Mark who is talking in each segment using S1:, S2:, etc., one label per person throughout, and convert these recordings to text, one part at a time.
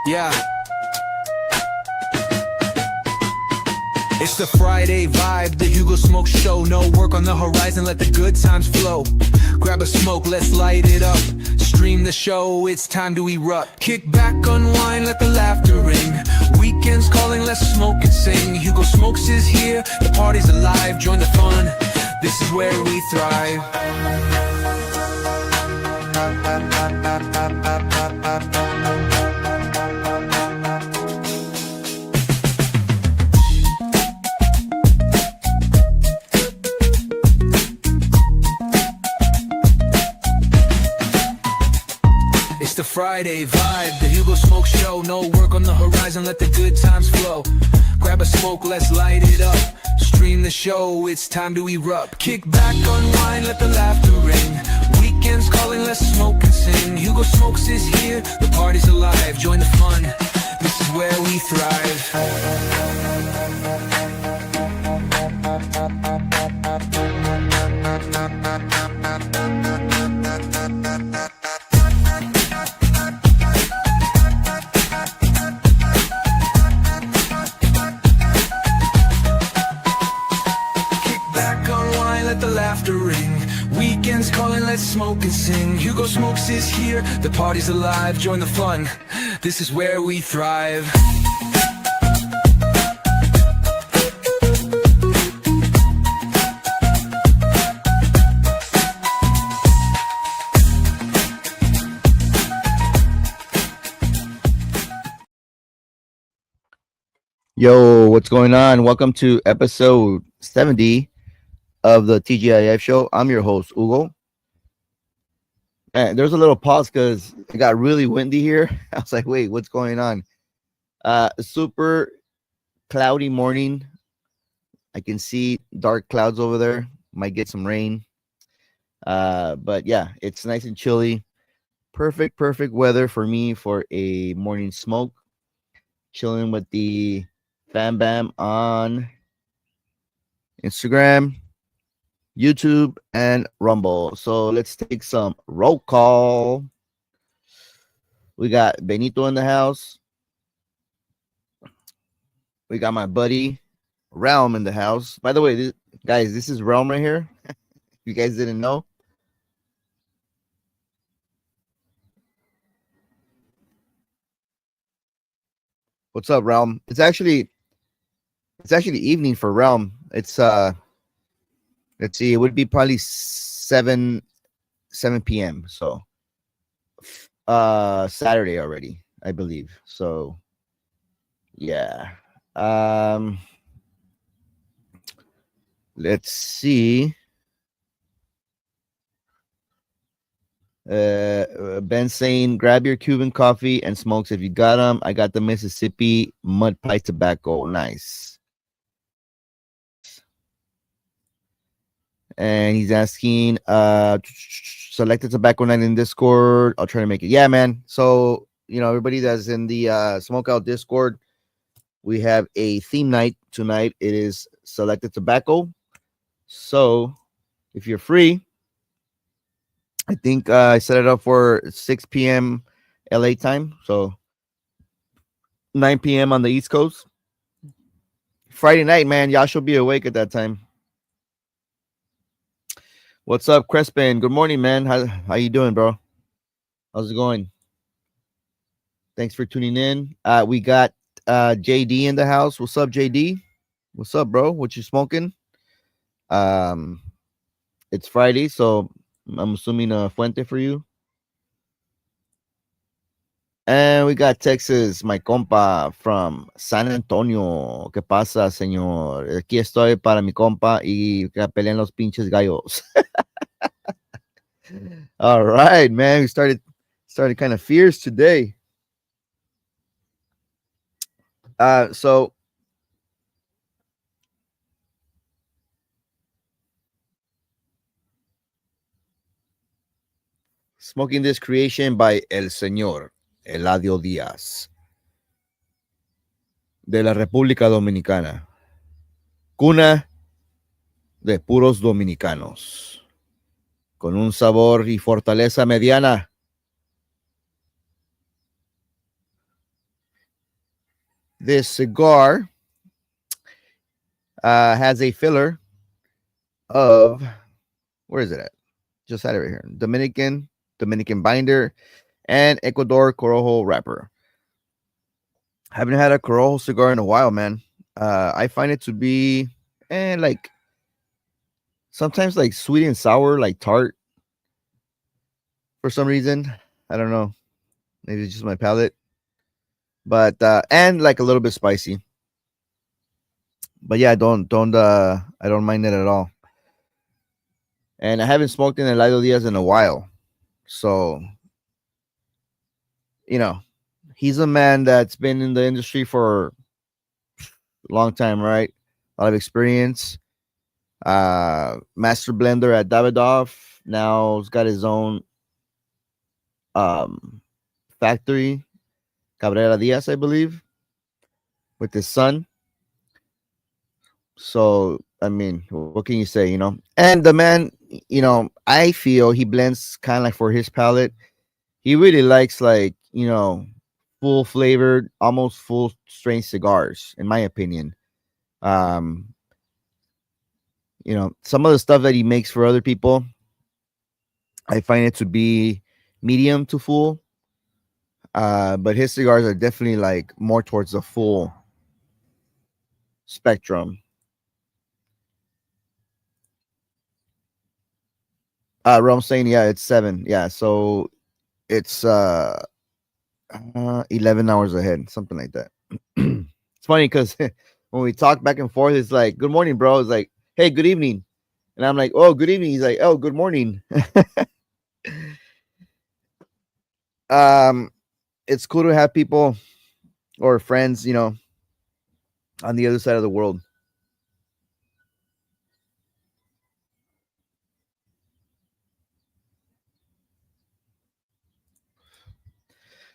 S1: Yeah. It's the Friday vibe, the Hugo Smoke Show. No work on the horizon, let the good times flow. Grab a smoke, let's light it up. Stream the show, it's time to erupt. Kick back, unwind, let the laughter ring. Weekends calling, let's smoke and sing. Hugo Smokes is here, the party's alive. Join the fun, this is where we thrive. It's the Friday vibe, the Hugo Smoke Show. No work on the horizon, let the good times flow. Grab a smoke, let's light it up. Stream the show, it's time to erupt. Kick back, unwind, let the laughter ring. Weekends calling, let's smoke and sing. Hugo Smokes is here, the party's alive. Join the fun, this is where we thrive. Let the laughter ring. Weekends calling, let's smoke and sing. Hugo Smokes is here, the party's alive. Join the fun, this is where we thrive.
S2: Yo, what's going on? Welcome to episode 70 of the TGIF show. I'm your host, Hugo. And there's a little pause because it got really windy here. I was like, wait, what's going on? Super cloudy morning. I can see dark clouds over there. Might get some rain. But yeah, it's nice and chilly. Perfect weather for me for a morning smoke. Chilling with the Fam Bam on Instagram, YouTube, and Rumble. So let's take some roll call. We got Benito in the house. We got my buddy Realm in the house. By the way, guys, this is Realm right here. If you guys didn't know. What's up, Realm? It's actually evening for Realm. It's let's see, it would be probably 7 p.m. So Saturday already, I believe. So yeah. Let's see. Ben saying, grab your Cuban coffee and smokes if you got them. I got the Mississippi mud pie tobacco. Nice. And he's asking, select the tobacco night in Discord. I'll try to make it. Yeah, man. So, everybody that's in the Smoke Out Discord, we have a theme night tonight. It is selected tobacco. So, if you're free, I think I set it up for 6 p.m. LA time. So, 9 p.m. on the East Coast. Friday night, man. Y'all should be awake at that time. What's up, Crespin? Good morning, man. How you doing, bro? How's it going? Thanks for tuning in. We got JD in the house. What's up, JD? What's up, bro? What you smoking? It's Friday, so I'm assuming a Fuente for you. And we got Texas, my compa from San Antonio. ¿Qué pasa, señor? Aquí estoy para mi compa y que peleen los pinches gallos. All right, man. We started kind of fierce today. So smoking this creation by El Señor Eladio Díaz de la República Dominicana, cuna de puros dominicanos, con un sabor y fortaleza mediana. This cigar has a filler of, where is it at? Just had it right here. Dominican binder, and Ecuador Corojo wrapper. Haven't had a Corojo cigar in a while, man. I find it to be, like sometimes like sweet and sour, like tart for some reason. I don't know. Maybe it's just my palate, but and like a little bit spicy. But yeah, I don't mind it at all. And I haven't smoked in Eladio Diaz in a while, so you know, he's a man that's been in the industry for a long time, right? A lot of experience. Master blender at Davidoff. Now he's got his own um factory, Cabrera Diaz, I believe, with his son. So I mean, what can you say, And the man, I feel he blends kind of like for his palate. He really likes like, full flavored, almost full strength cigars, in my opinion. Um, some of the stuff that he makes for other people, I find it to be medium to full. But his cigars are definitely like more towards the full spectrum. Rome saying, yeah, it's 7. Yeah, so it's 11 hours ahead, something like that. It's funny because when we talk back and forth, it's like, good morning, bro. It's like, hey, good evening. And I'm like, oh, good evening. He's like, oh, good morning. um, it's cool to have people or friends, on the other side of the world.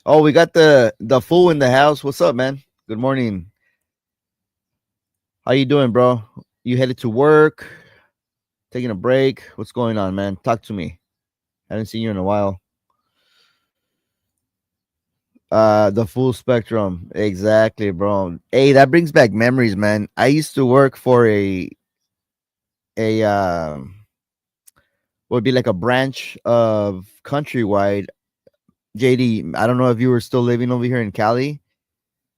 S2: Oh, we got the fool in the house. What's up, man? Good morning. How you doing, bro? You headed to work? Taking a break? What's going on, man? Talk to me. Haven't seen you in a while. The full spectrum. Exactly, bro. Hey, that brings back memories, man. I used to work for a would be like a branch of Countrywide. JD, I don't know if you were still living over here in Cali.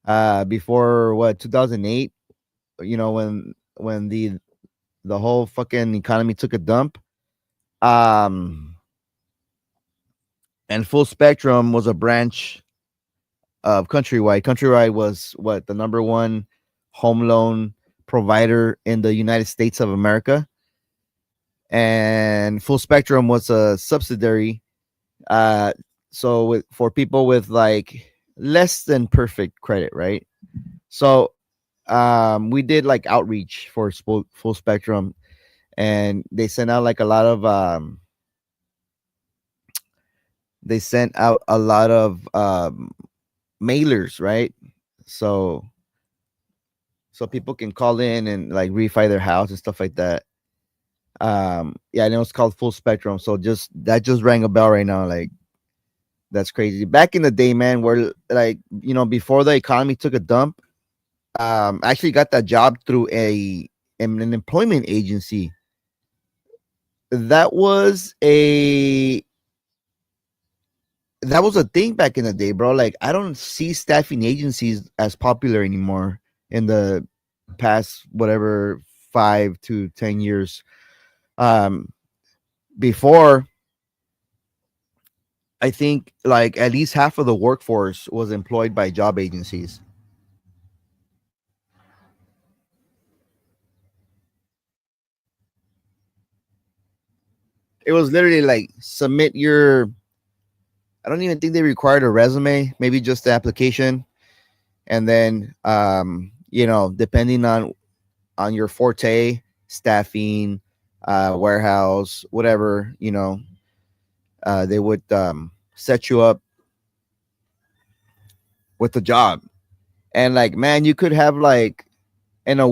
S2: Before what, 2008, when the whole fucking economy took a dump. Um and Full Spectrum was a branch of Countrywide. Countrywide was what, the number one home loan provider in the United States of America, and Full Spectrum was a subsidiary. So for people with like less than perfect credit, right? So we did like outreach for Full Spectrum, and they sent out like a lot of they sent out a lot of mailers, right? So people can call in and like refi their house and stuff like that. Yeah, I know it's called Full Spectrum. So just rang a bell right now. Like, that's crazy. Back in the day, man, where like, before the economy took a dump, I actually got that job through an employment agency. That was a thing back in the day, bro. Like, I don't see staffing agencies as popular anymore in the past whatever 5 to 10 years. Um, Before, I think like at least half of the workforce was employed by job agencies. It was literally like submit your. I don't even think they required a resume, maybe just the application, and then depending on your forte, staffing, warehouse, whatever, they would set you up with the job. And like, man, you could have like in a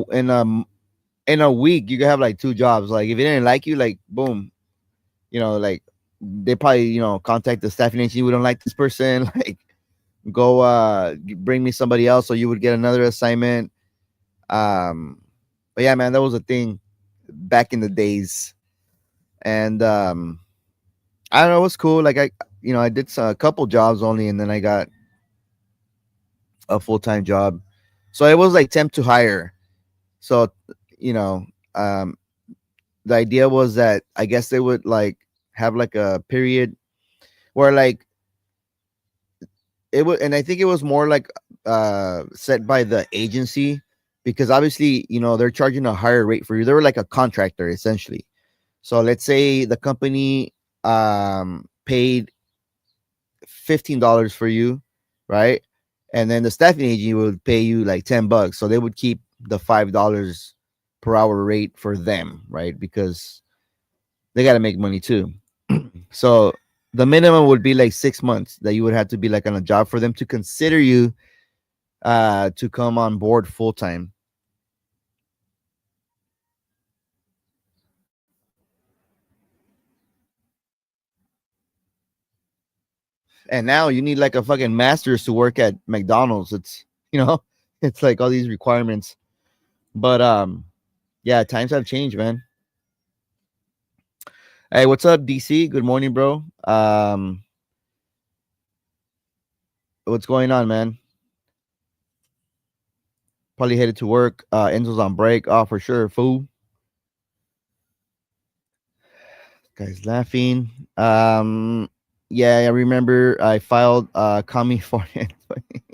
S2: week you could have like 2 jobs. Like, if it didn't like you, like, boom, like they probably contact the staffing agency. We don't like this person. Like, Go bring me somebody else, so you would get another assignment. But yeah, man, that was a thing back in the days. And I don't know, it was cool. Like I did a couple jobs only, and then I got a full-time job. So it was like temp to hire. So, you know, um, the idea was that I guess they would like have like a period where like it would, and I think it was more like set by the agency, because obviously, they're charging a higher rate for you. They were like a contractor essentially. So let's say the company paid $15 for you, right? And then the staffing agent would pay you like $10. So they would keep the $5 per hour rate for them, right? Because they got to make money too. So the minimum would be like 6 months that you would have to be like on a job for them to consider you to come on board full time. And now you need like a fucking master's to work at McDonald's. It's it's like all these requirements. But yeah, times have changed, man. Hey, what's up, DC? Good morning, bro. What's going on, man? Probably headed to work. Enzo's on break. Oh, for sure. Fool. Guys laughing. Yeah, I remember I filed California.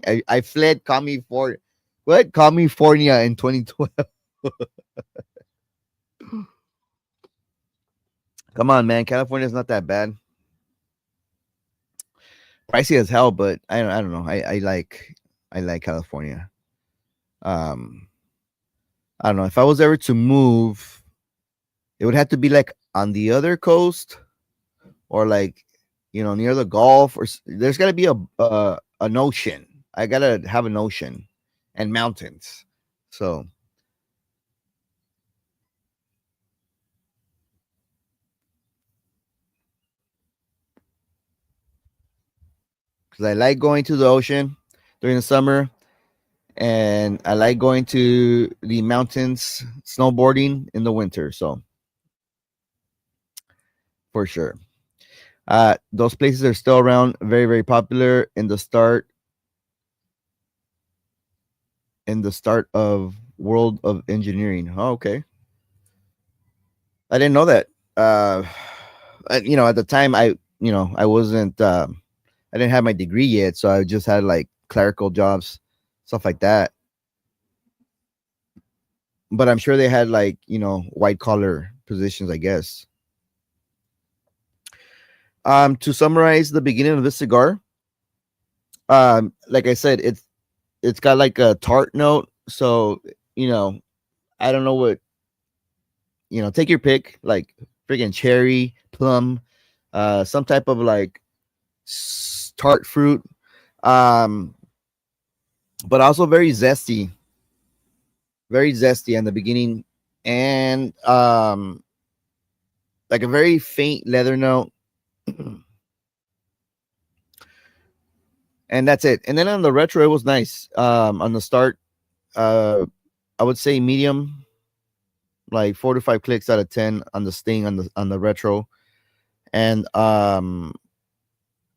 S2: I fled California. What? California in 2012. Come on, man. California's not that bad. Pricey as hell, but I don't know. I like California. Um, I don't know. If I was ever to move, it would have to be like on the other coast, or like near the Gulf, or there's got to be an ocean. I gotta have an ocean and mountains. So because I like going to the ocean during the summer, and I like going to the mountains snowboarding in the winter. So for sure. Those places are still around, very, very popular in the start of world of engineering. Oh, okay. I didn't know that. At the time, I wasn't, I didn't have my degree yet, so I just had like clerical jobs, stuff like that. But I'm sure they had like white collar positions, I guess. To summarize the beginning of this cigar, like I said, it's got like a tart note. So you know, I don't know what take your pick, like freaking cherry, plum, some type of like tart fruit, um, but also very zesty in the beginning, and like a very faint leather note, and that's it. And then on the retro, it was nice. On the start, uh, I would say medium, like 4 to 5 clicks out of 10 on the sting on the retro, and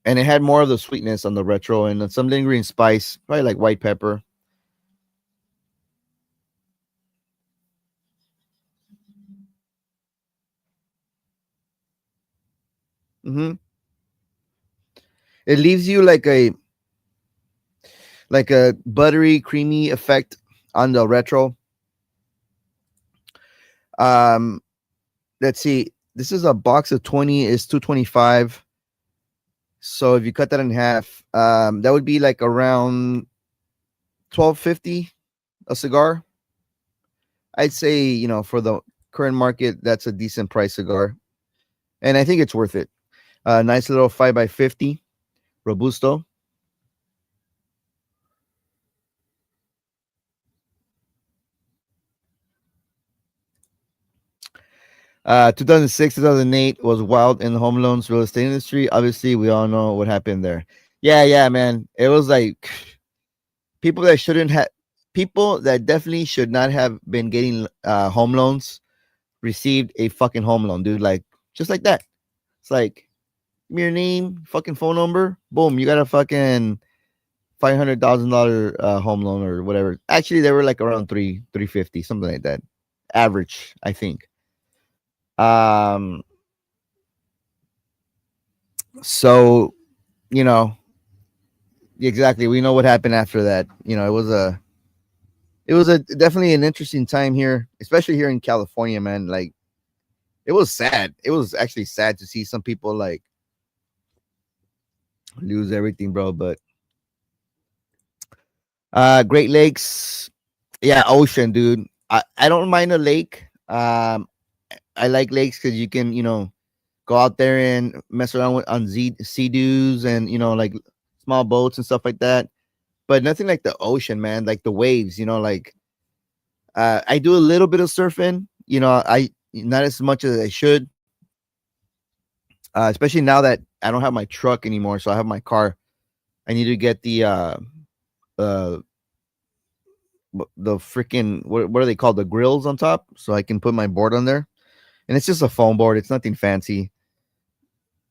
S2: it had more of the sweetness on the retro, and then some lingering spice, probably like white pepper. hmm It leaves you like a buttery, creamy effect on the retro. Um, let's see. This is a box of 20 is 225. So if you cut that in half, that would be like around 12.50 a cigar. I'd say, for the current market, that's a decent price cigar, and I think it's worth it. Nice little 5x50 Robusto. 2006, 2008 was wild in the home loans real estate industry. Obviously, we all know what happened there. Yeah, yeah, man. It was like people that shouldn't have, people that definitely should not have been getting home loans received a fucking home loan, dude. Like just like that. It's like give me your name, fucking phone number, boom, you got a fucking $500,000 home loan or whatever. Actually, they were like around 350, something like that, average, I think. Um, so you know exactly. We know what happened after that. It was a definitely an interesting time here, especially here in California, man. Like it was sad. It was actually sad to see some people like lose everything, bro. But Great Lakes, yeah, ocean, dude. I don't mind a lake. I like lakes because you can, go out there and mess around with on sea doos and like small boats and stuff like that. But nothing like the ocean, man. Like the waves, like I do a little bit of surfing. I not as much as I should, especially now that I don't have my truck anymore. So I have my car. I need to get uh the freaking what are they called? The grills on top, so I can put my board on there. And it's just a foam board. It's nothing fancy,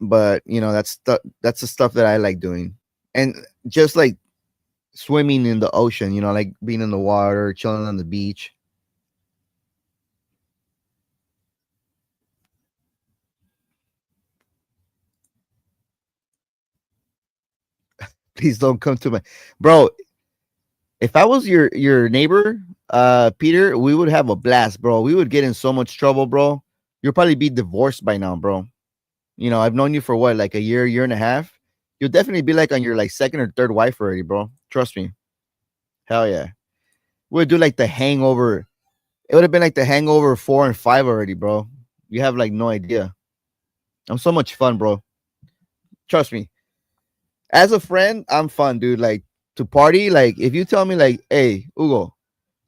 S2: but that's the stuff that I like doing. And just like swimming in the ocean, like being in the water, chilling on the beach. Please don't come to my bro. If I was your neighbor, Peter, we would have a blast, bro. We would get in so much trouble, bro. You'll probably be divorced by now, bro. I've known you for what, like a year and a half. You'll definitely be like on your like second or third wife already, bro. Trust me. Hell yeah. We'd do like the hangover. It would have been like the hangover 4 and 5 already, bro. You have like no idea. I'm so much fun, bro. Trust me. As a friend, I'm fun, dude. Like to party, like if you tell me like, hey, Hugo,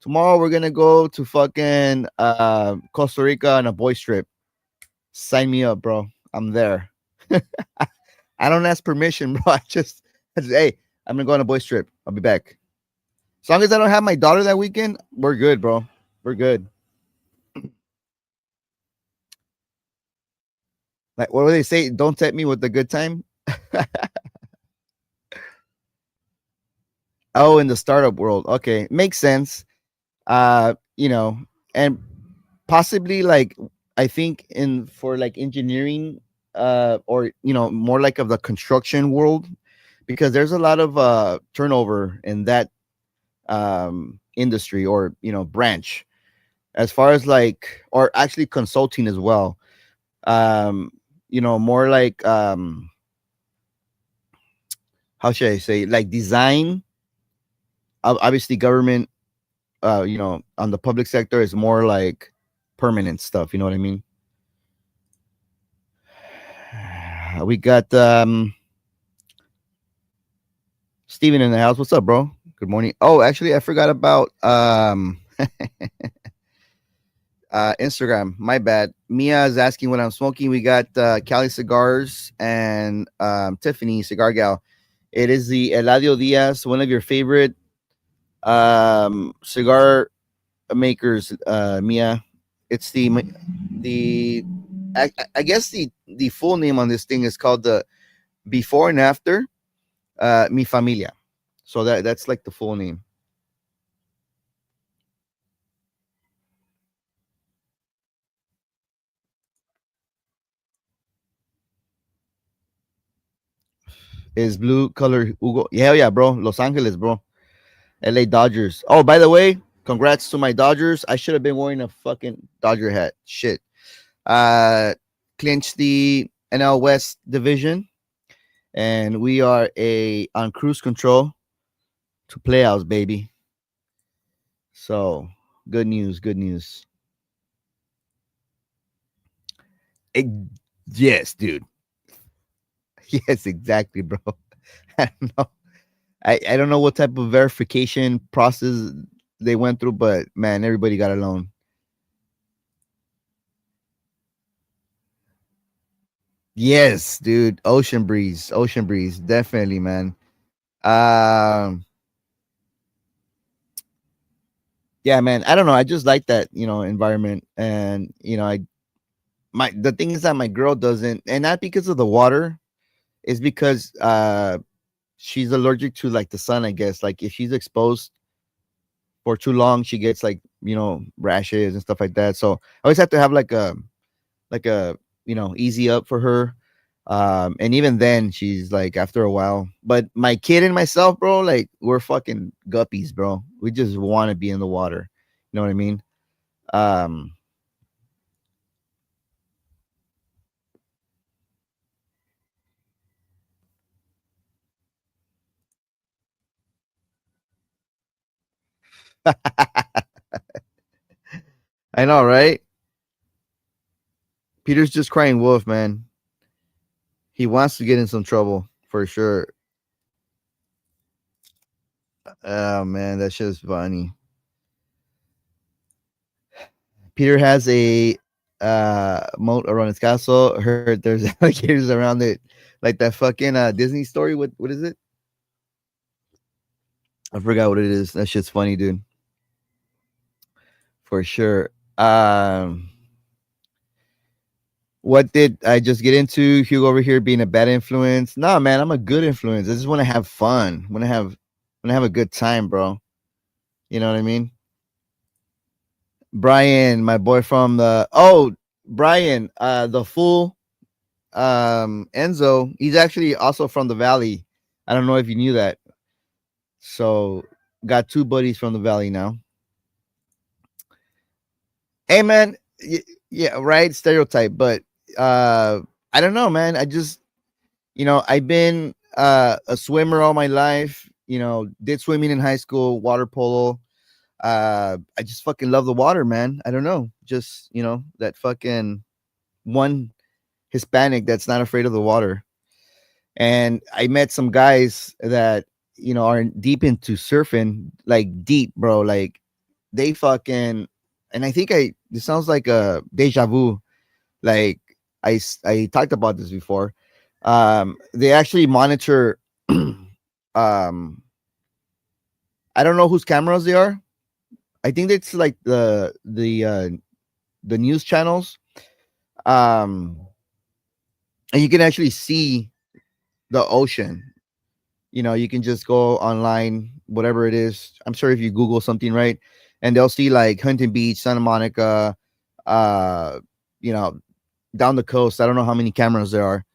S2: tomorrow we're gonna go to fucking Costa Rica on a boys trip. Sign me up, bro. I'm there. I don't ask permission, bro. I just hey, I'm gonna go on a boys trip. I'll be back. As long as I don't have my daughter that weekend, we're good, bro. We're good. Like what do they say? Don't tempt me with the good time. Oh, in the startup world. Okay. Makes sense. And possibly like I think in for like engineering or more like of the construction world because there's a lot of turnover in that industry or branch as far as like or actually consulting as well. More like how should I say like design. Obviously government on the public sector is more like permanent stuff, you know what I mean? We got Steven in the house. What's up, bro? Good morning. Oh, actually I forgot about Instagram. My bad. Mia is asking what I'm smoking. We got Cali Cigars and Tiffany Cigar Gal. It is the Eladio Diaz, one of your favorite cigar makers, Mia. It's the I guess the full name on this thing is called the Before and After Mi Familia. So that's like the full name. Is blue color Hugo? Yeah, yeah, bro. Los Angeles, bro. LA Dodgers. Oh, by the way, congrats to my Dodgers. I should have been wearing a fucking Dodger hat. Shit. Uh Clinched the NL West division and we are a on cruise control to playoffs, baby. So good news, good news. Eh, yes, dude. Yes, exactly, bro. I don't know. I don't know what type of verification process they went through, but man, everybody got a loan. Yes, dude. Ocean breeze. Ocean breeze. Definitely, man. Um, yeah, man. I don't know. I just like that, environment. And, the thing is that my girl doesn't, and not because of the water, it's because she's allergic to like the sun, I guess. Like if she's exposed for too long, she gets like, rashes and stuff like that. So I always have to have like a easy up for her. And even then she's like after a while. But my kid and myself, bro, like we're fucking guppies, bro. We just want to be in the water. You know what I mean? Um I know, right? Peter's just crying wolf, man. He wants to get in some trouble for sure. Oh man, that's just funny. Peter has a moat around his castle. Heard there's alligators around it, like that fucking Disney story. What is it? I forgot what it is. That shit's funny, dude. For sure. What did I just get into? Hugo over here being a bad influence. Nah, man, I'm a good influence. I just want to have fun. Want to have a good time, bro. You know what I mean? Brian, my boy from the Brian, the fool, Enzo. He's actually also from the valley. I don't know if you knew that. So got two buddies from the valley now. Hey, man. Yeah, right. Stereotype, but I don't know, man. I just I've been a swimmer all my life. Did swimming in high school, water polo. I just fucking love the water, man. I don't know, just that fucking one Hispanic that's not afraid of the water. And I met some guys that are deep into surfing, like deep, bro. Like they fucking, and I think this sounds like a deja vu. Like I talked about this before. They actually monitor. um, I don't know whose cameras they are. I think it's like the news channels. Um, and you can actually see the ocean. You can just go online, whatever it is. I'm sure if you Google something, right, and they'll see like Huntington Beach, Santa Monica, uh, you know, down the coast. I don't know how many cameras there are.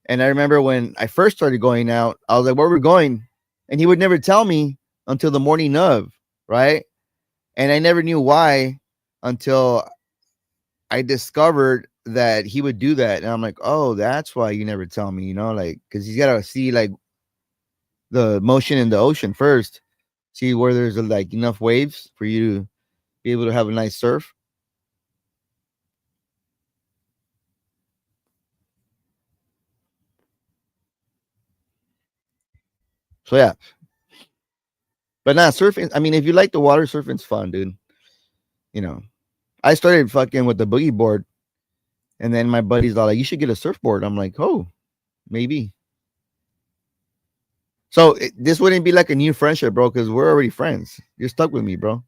S2: And I remember when I first started going out, I was like, "Where we're going?" And he would never tell me until the morning of, right? And I never knew why until I discovered that he would do that. And I'm like, "Oh, that's why you never tell me," like because he's got to see like the motion in the ocean first, see where there's like enough waves for you to be able to have a nice surf. So yeah, but not surfing. I mean, if you like the water, surfing's fun, dude. You know, I started fucking with the boogie board, and then my buddies are like, "You should get a surfboard." I'm like, "Oh, maybe." So this wouldn't be like a new friendship, bro, because we're already friends. You're stuck with me, bro.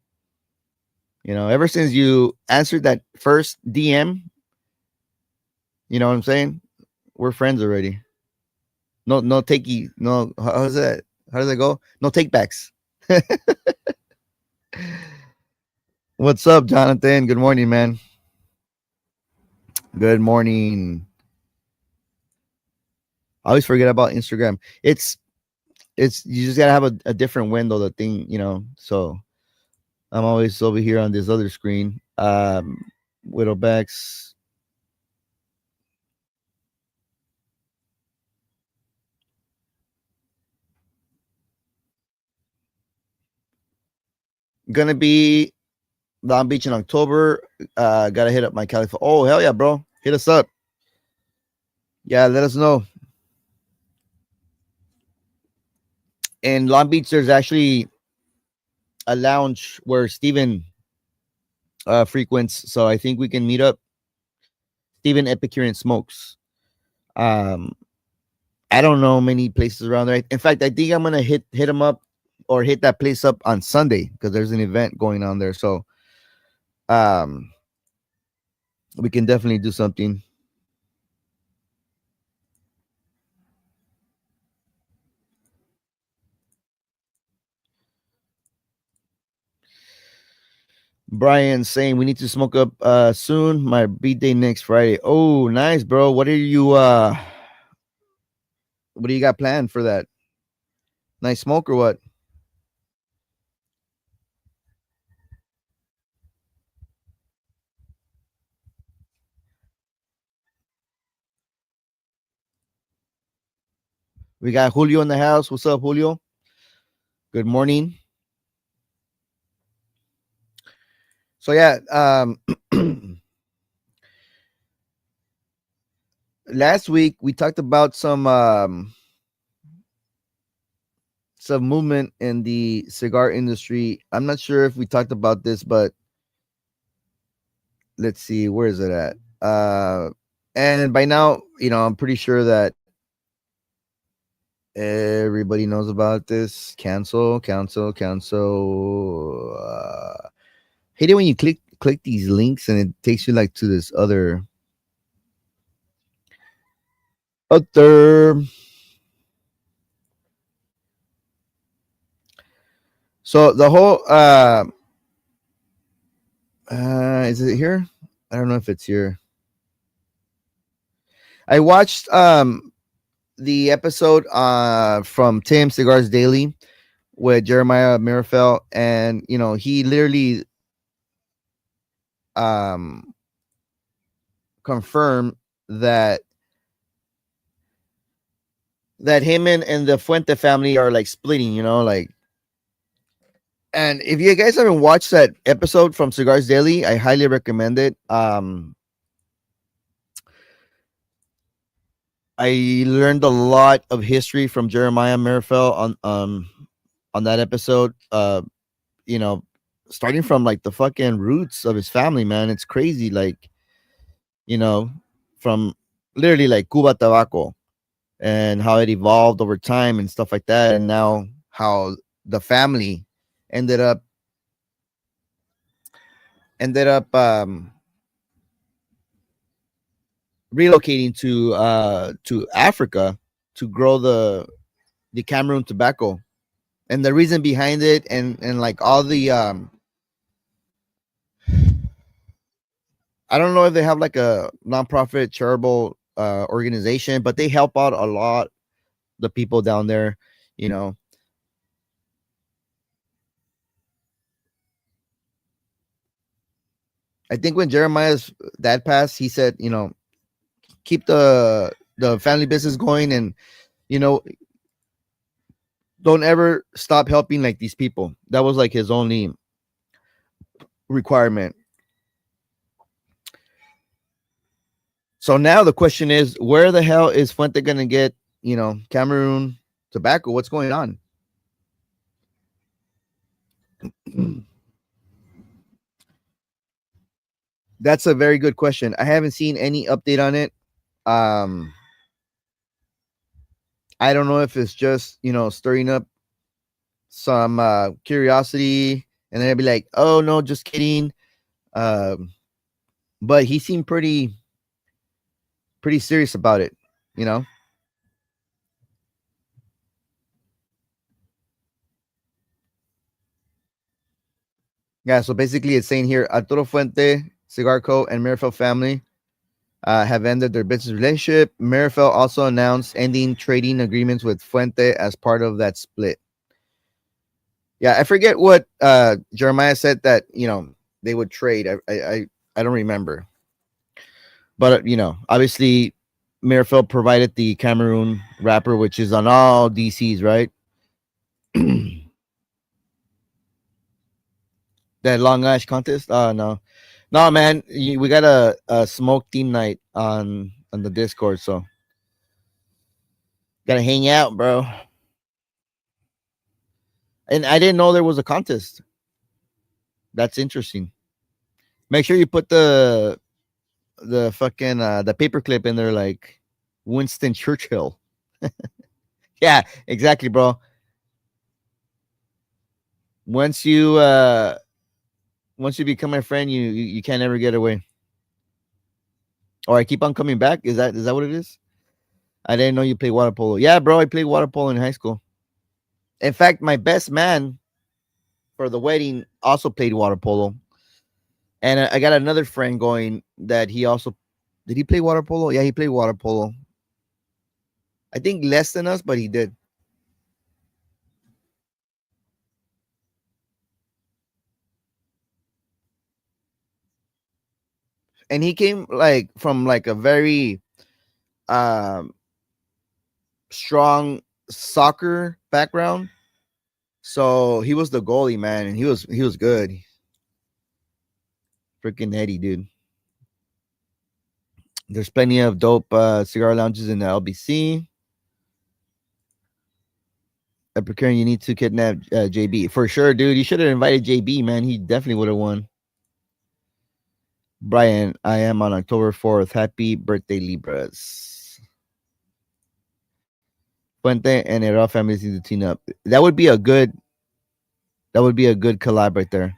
S2: Ever since you answered that first DM, you know what I'm saying? We're friends already. No, no takey, no. How's that? How does that go? No take backs. What's up, Jonathan? Good morning, man. Good morning. I always forget about Instagram. It's you just gotta have a different window, the thing, So I'm always over here on this other screen. Widowbacks gonna be Long Beach in October. Gotta hit up my California. Oh hell yeah, bro! Hit us up. Yeah, let us know. In Long Beach, there's actually a lounge where Steven frequents, so I think we can meet up. Steven Epicurean Smokes. Um, I don't know many places around there. In fact, I think I'm gonna hit them up or hit that place up on Sunday because there's an event going on there. So um, we can definitely do something. Brian saying we need to smoke up soon. My birthday next Friday. Oh, nice, bro. What do you got planned for that? Nice smoke or what? We got Julio in the house. What's up, Julio? Good morning. So yeah, last week we talked about some movement in the cigar industry. I'm not sure if we talked about this, but let's see, where is it at? And by now, I'm pretty sure that everybody knows about this. Cancel. Hate it when you click these links and it takes you like to this other. So the whole is it here? I don't know if it's here. I watched the episode from Tim Cigars Daily with Jeremiah Mirafel, and he literally um confirmed that him and the Fuente family are like splitting, like. And if you guys haven't watched that episode from Cigars Daily, I highly recommend it. I learned a lot of history from Jeremiah Mirafel on that episode. You know, starting from like the fucking roots of his family, man. It's crazy. Like, you know, from literally like Cuba Tabaco and how it evolved over time and stuff like that. And now how the family ended up ended up relocating to Africa to grow the Cameroon tobacco. And the reason behind it and like all the I don't know if they have like a nonprofit charitable organization, but they help out a lot the people down there, you know. I think when Jeremiah's dad passed, he said, keep the family business going, and you know don't ever stop helping like these people. That was like his only requirement. So now the question is, where the hell is Fuente gonna get, Cameroon tobacco? What's going on? That's a very good question. I haven't seen any update on it. Um, I don't know if it's just stirring up some curiosity, and then I'd be like, "Oh no, just kidding." Um, but he seemed pretty serious about it, you know. Yeah. So basically, it's saying here, Arturo Fuente, Cigar Co. and Mirafel family have ended their business relationship. Mirafel also announced ending trading agreements with Fuente as part of that split. Yeah, I forget what Jeremiah said that they would trade. I don't remember, but obviously Mirafel provided the Cameroon wrapper, which is on all DCs, right? That long ash contest. No, man. We got a smoke team night on the Discord, so gotta hang out, bro. And I didn't know there was a contest. That's interesting. Make sure you put the fucking the paperclip in there, like Winston Churchill. Yeah, exactly, bro. Once you once you become my friend, you can't ever get away. Or I keep on coming back. Is that what it is? I didn't know you played water polo. Yeah, bro, I played water polo in high school. In fact, my best man for the wedding also played water polo. And I got another friend going that he also did he play water polo? Yeah, he played water polo. I think less than us, but he did. And he came like from like a very um strong soccer background. So he was the goalie, man, and he was good. Freaking Eddie, dude. There's plenty of dope cigar lounges in the LBC. Procuring, you need to kidnap JB for sure, dude. You should have invited JB, man. He definitely would have won. Brian, I am on October 4th. Happy birthday, Libras. Puente and Era families need to team up. That would be a good collab right there.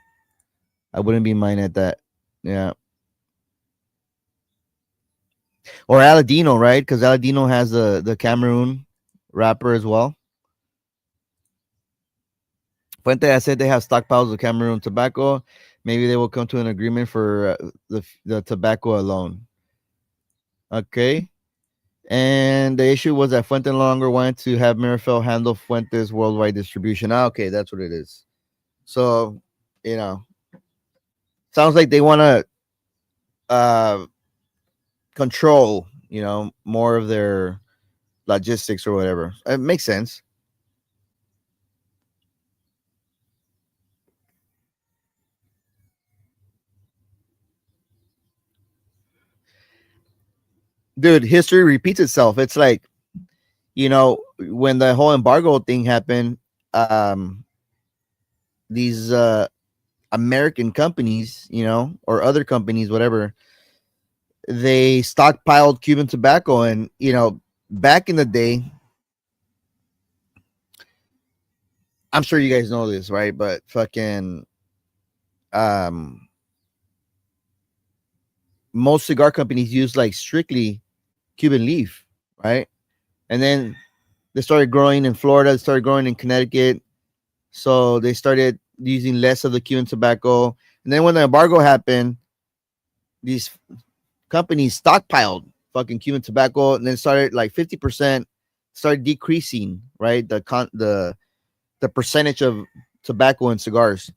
S2: I wouldn't be mine at that. Yeah. Or Aladino, right? Because Aladino has the Cameroon rapper as well. Fuente, I said they have stockpiles of Cameroon tobacco. Maybe they will come to an agreement for the tobacco alone. Okay. And the issue was that Fuente no longer wanted to have Mirafel handle Fuente's worldwide distribution. Ah, okay, that's what it is. So, you know, sounds like they want to uh, control, more of their logistics or whatever. It makes sense. Dude, history repeats itself. It's like, when the whole embargo thing happened, these American companies, or other companies, whatever, they stockpiled Cuban tobacco. And, back in the day, I'm sure you guys know this, right? But fucking, um, most cigar companies use like strictly Cuban leaf, right? And then they started growing in Florida, they started growing in Connecticut. So they started using less of the Cuban tobacco. And then when the embargo happened, these companies stockpiled fucking Cuban tobacco and then started like 50% started decreasing, right? The percentage of tobacco in cigars.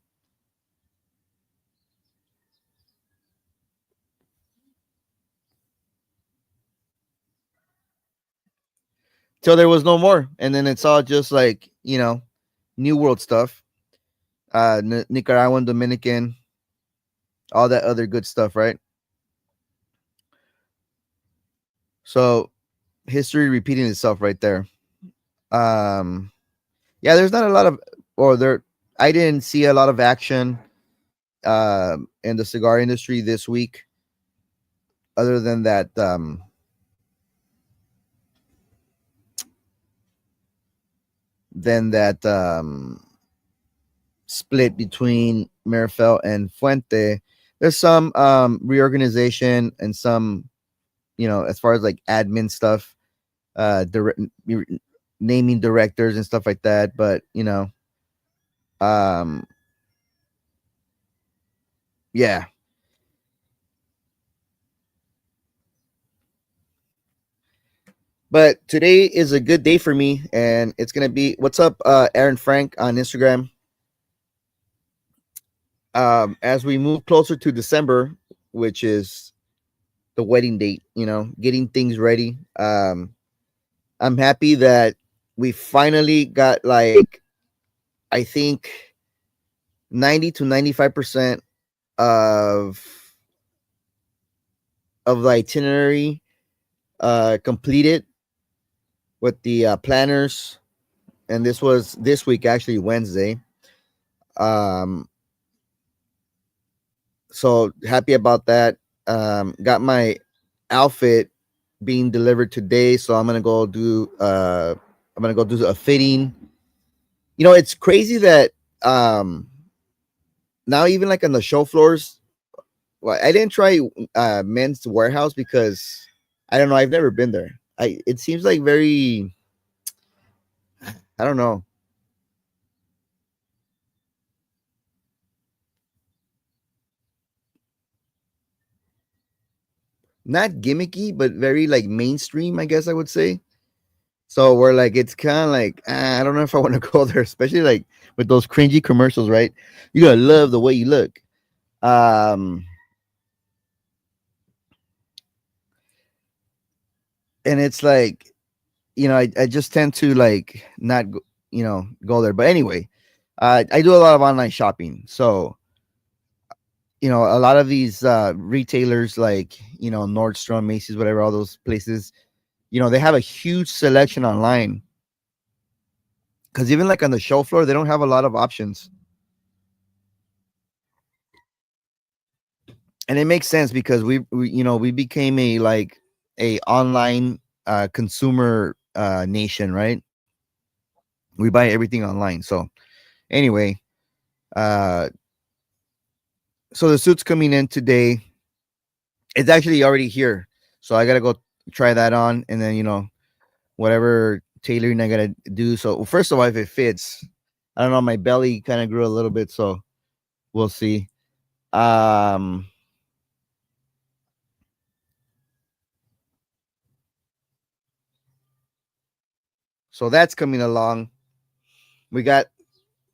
S2: Till there was no more. And then it's all just like, New World stuff. Nicaraguan, Dominican, all that other good stuff, right? So history repeating itself right there. Um, yeah, there's not a lot of, or there, I didn't see a lot of action in the cigar industry this week, other than that split between Merifel and Fuente. There's some reorganization and some, as far as like admin stuff, naming directors and stuff like that. But um, yeah. But today is a good day for me, and it's gonna be what's up, Aaron Frank on Instagram. As we move closer to December, which is the wedding date, getting things ready. I'm happy that we finally got like, I think 90 to 95% of the itinerary completed with the planners, and this was this week, actually Wednesday. Um, so happy about that. Got my outfit being delivered today, so I'm gonna go do a fitting. You know, it's crazy that um now even like on the show floors, well, I didn't try men's warehouse because I don't know, I've never been there. It seems like very, I don't know, not gimmicky, but very like mainstream, I guess I would say. So we're like, it's kind of like, I don't know if I want to go there, especially like with those cringy commercials, right? You're gonna love the way you look. Um, and it's like, I just tend to like not, go there. But anyway, I do a lot of online shopping. So, a lot of these retailers like, Nordstrom, Macy's, whatever, all those places, they have a huge selection online. Because even like on the show floor, they don't have a lot of options. And it makes sense because we became a online consumer nation, right? We buy everything online. So anyway, uh so the suit's coming in today. It's actually already here, so I gotta go try that on, and then whatever tailoring I gotta do. So first of all, if it fits, I don't know, my belly kind of grew a little bit, so we'll see. um so that's coming along. We got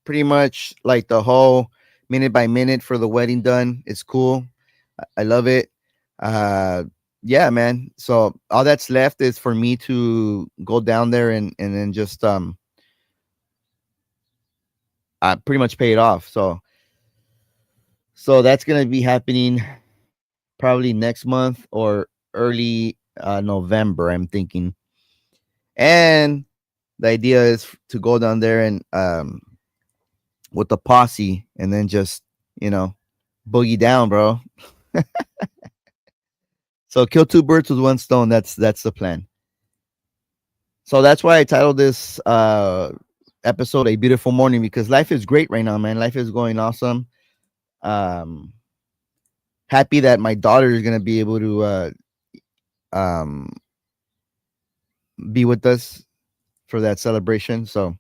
S2: pretty much like the whole minute by minute for the wedding done. It's cool. I love it. Uh yeah, man. So all that's left is for me to go down there and then just I pretty much pay it off. So that's gonna be happening probably next month or early November, I'm thinking. And the idea is to go down there and with the posse and then just, you know, boogie down, bro. So kill two birds with one stone. That's the plan. So that's why I titled this episode A Beautiful Morning, because life is great right now, man. Life is going awesome. Um Happy that my daughter is gonna be able to um be with us for that celebration. So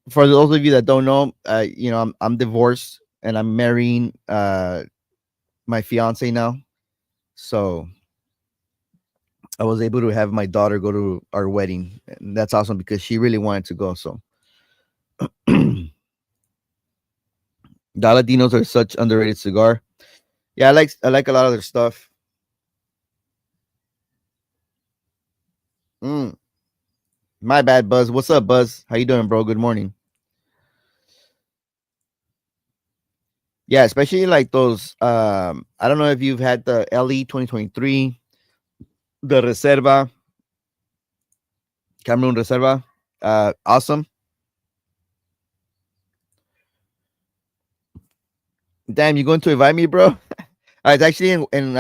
S2: for those of you that don't know, I'm divorced and I'm marrying my fiance now. So I was able to have my daughter go to our wedding, and that's awesome because she really wanted to go. So Daladinos are such underrated cigar. Yeah, I like a lot of their stuff. Mm, my bad, Buzz. What's up, Buzz? How you doing, bro? Good morning. Yeah, especially like those. I don't know if you've had the LE 2023, the Reserva, Cameroon Reserva. Awesome. Damn, you going to invite me, bro? It's actually in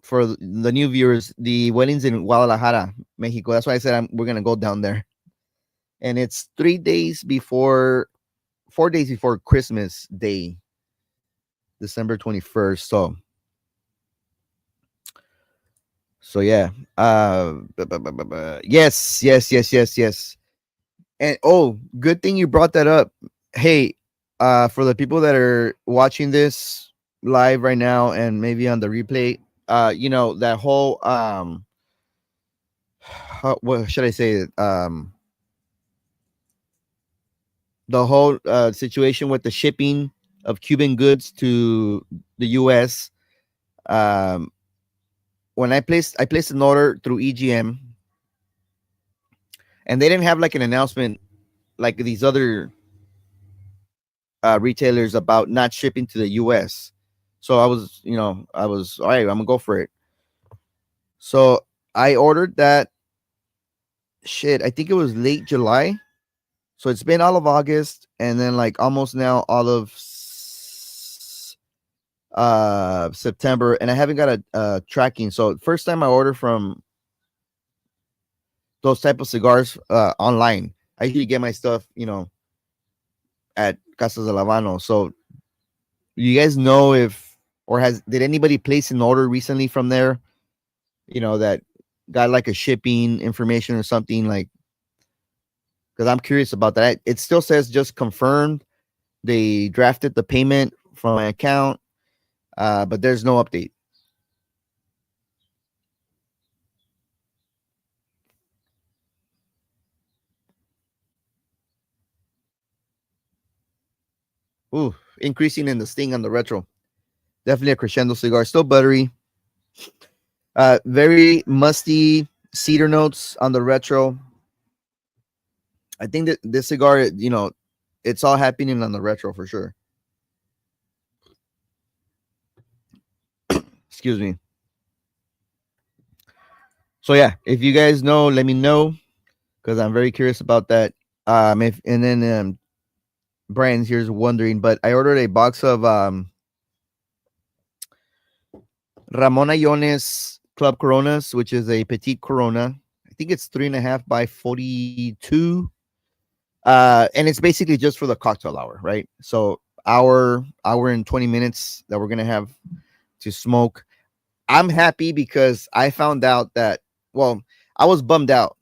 S2: for the new viewers, the wedding's in Guadalajara, Mexico. That's why I said we're gonna go down there, and it's 3 days before, 4 days before Christmas Day, December 21st. So yeah. Yes, yes, yes, yes, yes. And oh, good thing you brought that up. Hey, for the people that are watching this live right now and maybe on the replay, that whole what should I say? The whole situation with the shipping of Cuban goods to the US. Um, when I placed an order through EGM, and they didn't have like an announcement like these other retailers about not shipping to the US. So I was all right. I'm gonna go for it. So I ordered that shit. I think it was late July. So it's been all of August, and then like almost now all of September, and I haven't got a tracking. So first time I order from those type of cigars online. I usually get my stuff, at Casas de Lavano. So you guys know if or has did anybody place an order recently from there? That got like a shipping information or something like because I'm curious about that. It still says just confirmed. They drafted the payment from my account, but there's no update. Ooh, increasing in the sting on the retro. Definitely a crescendo cigar. Still buttery. Very musty cedar notes on the retro. I think that this cigar, it's all happening on the retro for sure. Excuse me. So yeah, if you guys know, let me know because I'm very curious about that. If and then Brian's here's wondering, but I ordered a box of Ramon Ayones Club Coronas, which is a petite Corona. I think it's 3.5 by 42. And it's basically just for the cocktail hour, right? So hour and 20 minutes that we're gonna have to smoke. I'm happy because I found out that well, I was bummed out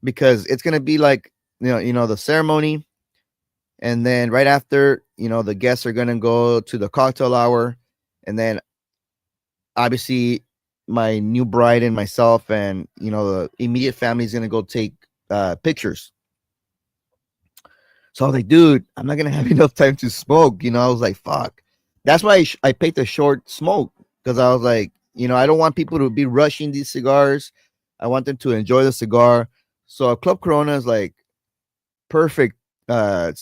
S2: because it's gonna be like the ceremony, and then right after, the guests are gonna go to the cocktail hour, and then obviously my new bride and myself and the immediate family is gonna go take pictures. So I was like, dude, I'm not gonna have enough time to smoke. I was like, fuck. That's why I picked a short smoke because I was like, I don't want people to be rushing these cigars. I want them to enjoy the cigar. So a Club Corona is like perfect uh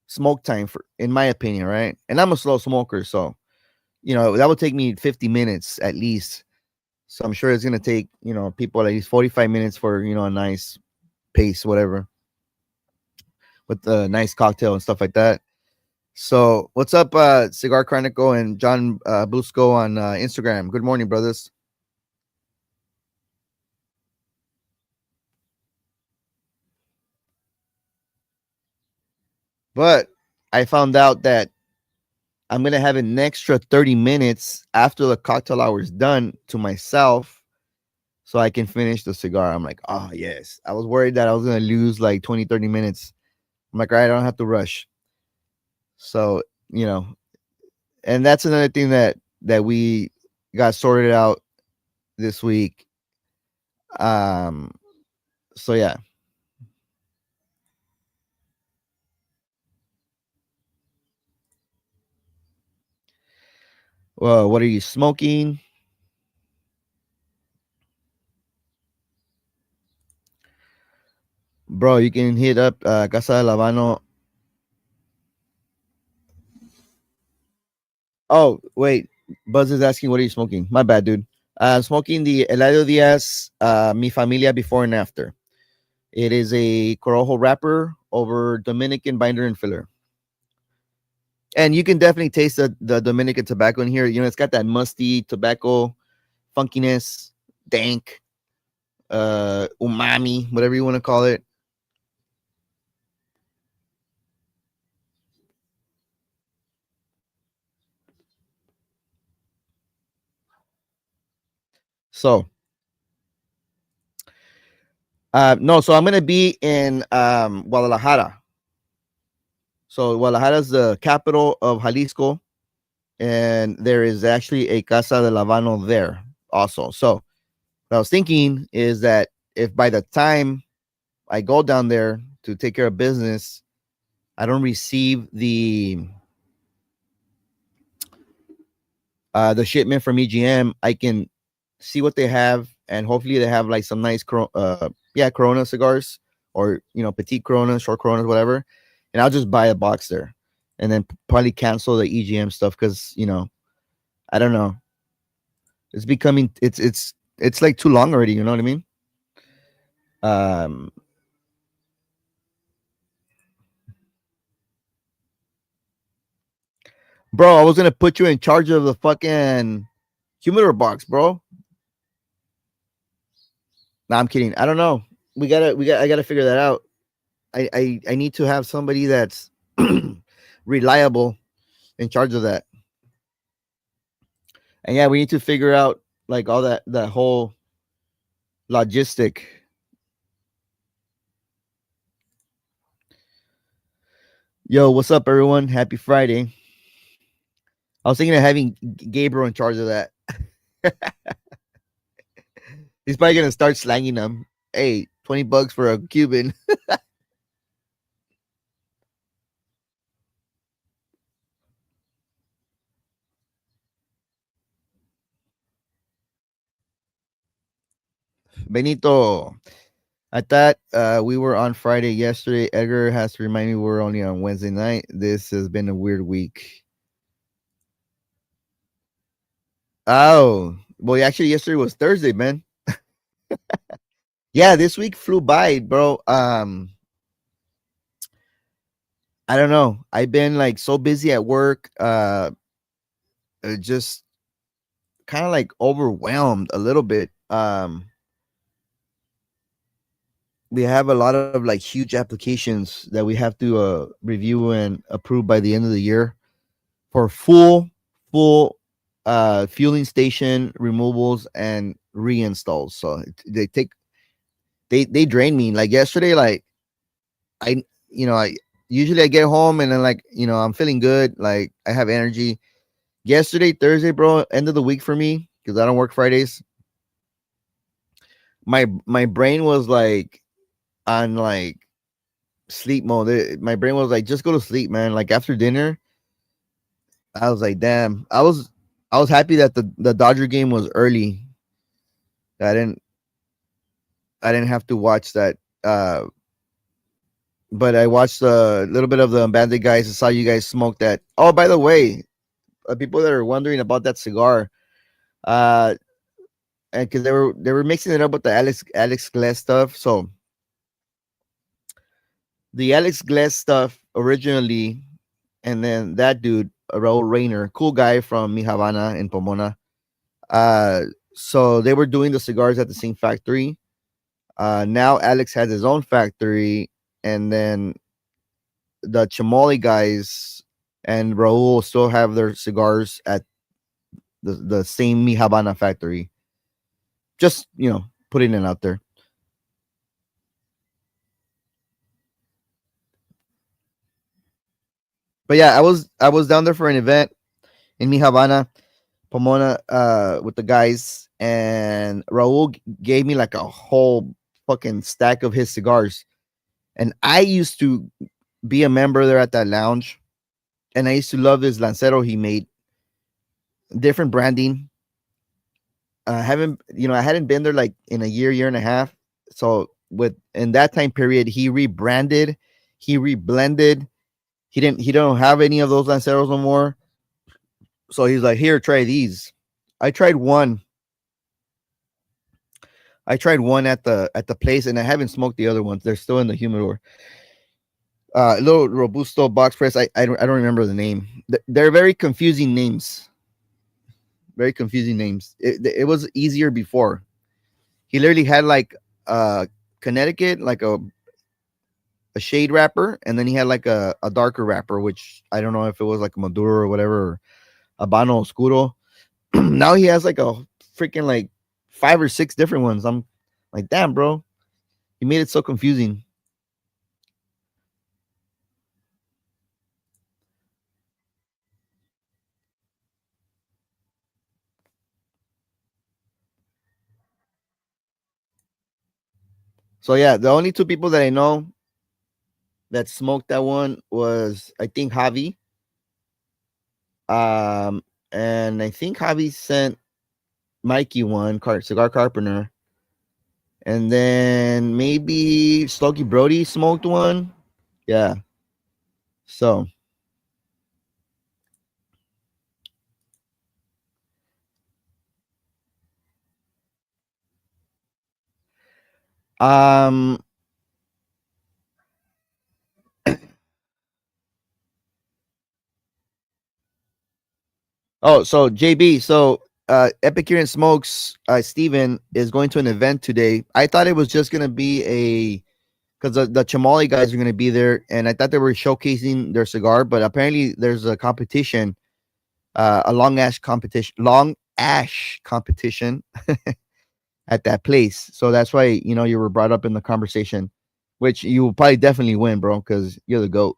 S2: smoke time for, in my opinion, right? And I'm a slow smoker, so that would take me 50 minutes at least. So I'm sure it's gonna take people at least 45 minutes for a nice pace, whatever, with a nice cocktail and stuff like that. So what's up, Cigar Chronicle and John Busco on Instagram? Good morning, brothers. But I found out that I'm gonna have an extra 30 minutes after the cocktail hour is done to myself so I can finish the cigar. I'm like, oh yes. I was worried that I was gonna lose like 20, 30 minutes. I'm like, all right, I don't have to rush. So, and that's another thing that we got sorted out this week. Um, so yeah. Well, what are you smoking? Bro, you can hit up Casa de Lavano. Oh, wait. Buzz is asking, what are you smoking? My bad, dude. I'm smoking the Eladio Diaz Mi Familia before and after. It is a Corojo wrapper over Dominican binder and filler. And you can definitely taste the Dominican tobacco in here. It's got that musty tobacco funkiness, dank, umami, whatever you want to call it. So, no, so I'm gonna be in Guadalajara. So Guadalajara is the capital of Jalisco, and there is actually a Casa de Lavano there also. So what I was thinking is that if by the time I go down there to take care of business, I don't receive the shipment from EGM, I can see what they have, and hopefully they have like some nice Corona cigars, or petite Corona, short Coronas, whatever, and I'll just buy a box there, and then probably cancel the EGM stuff because I don't know, it's becoming it's like too long already. You know what I mean? Um, bro. I was gonna put you in charge of the fucking humidor box, bro. Nah, I'm kidding. I don't know. I gotta figure that out. I need to have somebody that's reliable in charge of that. And yeah, we need to figure out like all that whole logistic. Yo, what's up, everyone? Happy Friday. I was thinking of having Gabriel in charge of that. He's probably gonna start slanging them. Hey, $20 for a Cuban. Benito. I thought we were on Friday yesterday. Edgar has to remind me we're only on Wednesday night. This has been a weird week. Oh, well, actually, yesterday was Thursday, man. Yeah, this week flew by, bro. I don't know. I've been like so busy at work, just kind of like overwhelmed a little bit. We have a lot of like huge applications that we have to review and approve by the end of the year for full fueling station removals and reinstalls. So they take they drain me. Like yesterday, like I I usually I get home and then like I'm feeling good, like I have energy. Yesterday, Thursday, bro, end of the week for me because I don't work Fridays. My brain was like on like sleep mode. My brain was like, just go to sleep, man. Like after dinner, I was like, damn. I was happy that the Dodger game was early. I didn't I didn't have to watch that. But I watched a little bit of the Bandit guys. I saw you guys smoke that. Oh, by the way, people that are wondering about that cigar, uh, and because they were mixing it up with the Alex Glass stuff. So the Alex Glass stuff originally, and then that dude, Raul Rayner, cool guy from Mi Havana in Pomona. Uh, so they were doing the cigars at the same factory. Now Alex has his own factory, and then the Chamoli guys and Raul still have their cigars at the same Mi Habana factory. Just putting it out there. But yeah, I was down there for an event in Mi Habana, Pomona, with the guys, and Raul gave me like a whole fucking stack of his cigars. And I used to be a member there at that lounge, and I used to love this Lancero he made. Different branding. Haven't I hadn't been there like in a year and a half. So with in that time period, he rebranded, he reblended. He don't have any of those Lanceros no more. So he's like, here, try these. I tried one. I tried one at the place, and I haven't smoked the other ones. They're still in the humidor. Little Robusto box press. I don't remember the name. They're very confusing names. Very confusing names. It was easier before. He literally had like Connecticut, like a shade wrapper, and then he had like a darker wrapper, which I don't know if it was like a Maduro or whatever, or Habano Oscuro. Now he has like a freaking like 5 or 6 different ones. I'm like, damn, bro, you made it so confusing. So yeah, the only 2 people that I know that smoked that one was I think Javi. Um, and I think Javi sent Mikey one, Cigar Carpenter, and then maybe Slokey Brody smoked one. Yeah. So um Oh, so JB, so Epicurean Smokes, Steven is going to an event today. I thought it was just gonna be a because the Chamali guys are gonna be there, and I thought they were showcasing their cigar, but apparently there's a competition, a long ash competition at that place. So that's why you were brought up in the conversation, which you will probably definitely win, bro, because you're the goat.